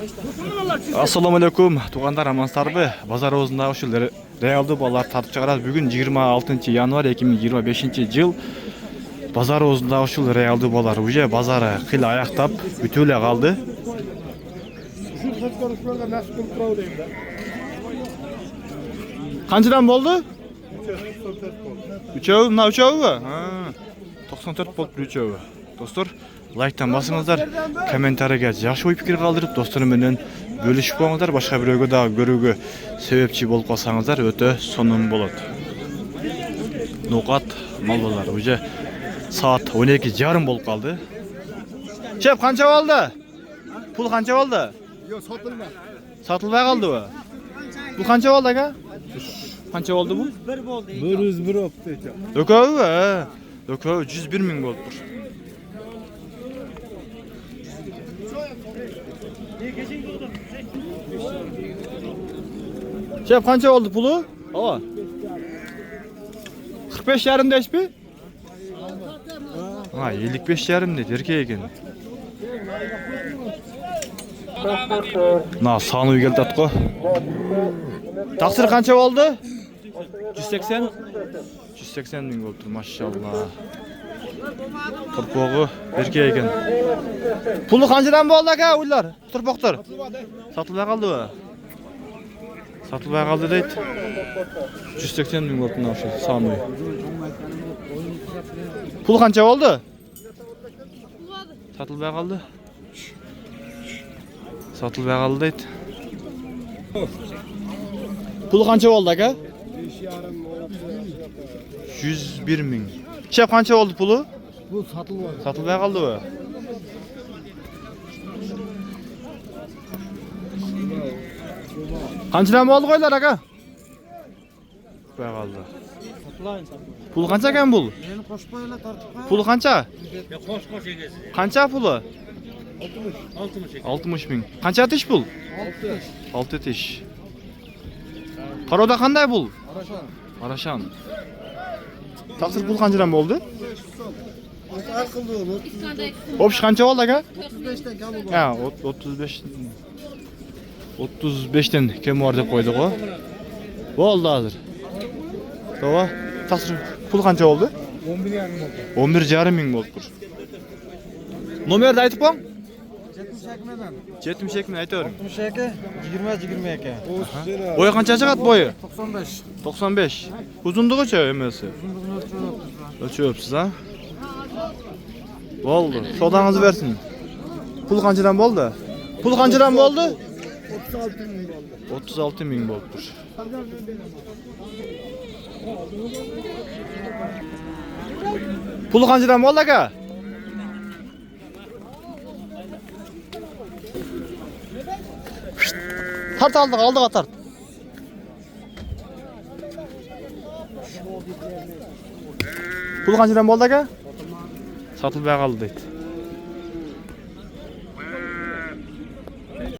Assalamu alaikum, туғандар, амансыздарбы? Базар аузындағы ушул реалдуу балар тартып чыгарат. Бүгүн 26 январь 2025 жыл. Базар аузындағы ушул реалдуу балар уже базары кыйла аяктап бүтүп эле калды. Канчадан болду? Үчөө, мына үчөөбү? 94 болуп үчөөбү. Достор, лайктан басыңыздар, комментарийге жакшы ой пикир калтырып, достор менен бөлүшүп коюңуздар. Башка бирөөгө дагы көрүүгө себепчи болуп калсаңыздар өтө сонун болот. Нукат малдалар уже саат 12:30 болуп калды. Чеп, канча болду? Пул канча болду? Yok satılma. Сатылбай калдыбы? Бул канча болду ака? Канча болду бул? 101 oldu. 101 oldu. Экөөбү? Экөө 101 миң болуптур. Чеп, канча болду пулу? Ооба. 45,5 дейсизби? 55,5 дейт, эркек экен. Мына саны келди атко. Таксир канча болду? 180. 180 миң болуптур, машалла. Турпогу эркек экен. Пулу канчадан болду ака, уйлар? Турпоктор. Сатылбай калдыбы? Сатылбай калды дейт. 180 миң болуп мына ошо саны. Пул канча болду? Сатылбай калды. Сатылбай калды дейт. Пул канча болду ака? 101 миң. Чеп, канча болду пулу? Bu satılma. Сатылбай калдыбы? Канчадан болду койлар ака? Сатылбай калды. Пул канча экен бул? Beni koşmayla tartıp. Пулу канча? Koş egesi. Канча пулу? 60. 60 миң. Канча тиш бул? 6 тиш. Парода кандай бул? Araşan. Арашан. Таксир пул канчадан болду? Akıllı olur. Общий канча болду ака? 35'ten kalı var. 35'ten кем бар деп койдук го. Болду азыр. Тооба. Таксир пул канча болду? 11 yarım oldu. 11,5 миң болуптур. Номерди айтып коң? 78'den. 72 миң айта бер. 62, 20-22. Бою канча чыгат бою? 95. 95. Узундугучу эмеси? Ölçüyorsunuz ha? Oldu. Sodağınızı versin. Pul kançadan boldu? Pul kançadan boldu? 36 bin oldu. 36 ming boluptur. Pul kançadan boldu aka? Tart aldık tart. Pul kançadan boldu aka? Satılbay kaldı deydi.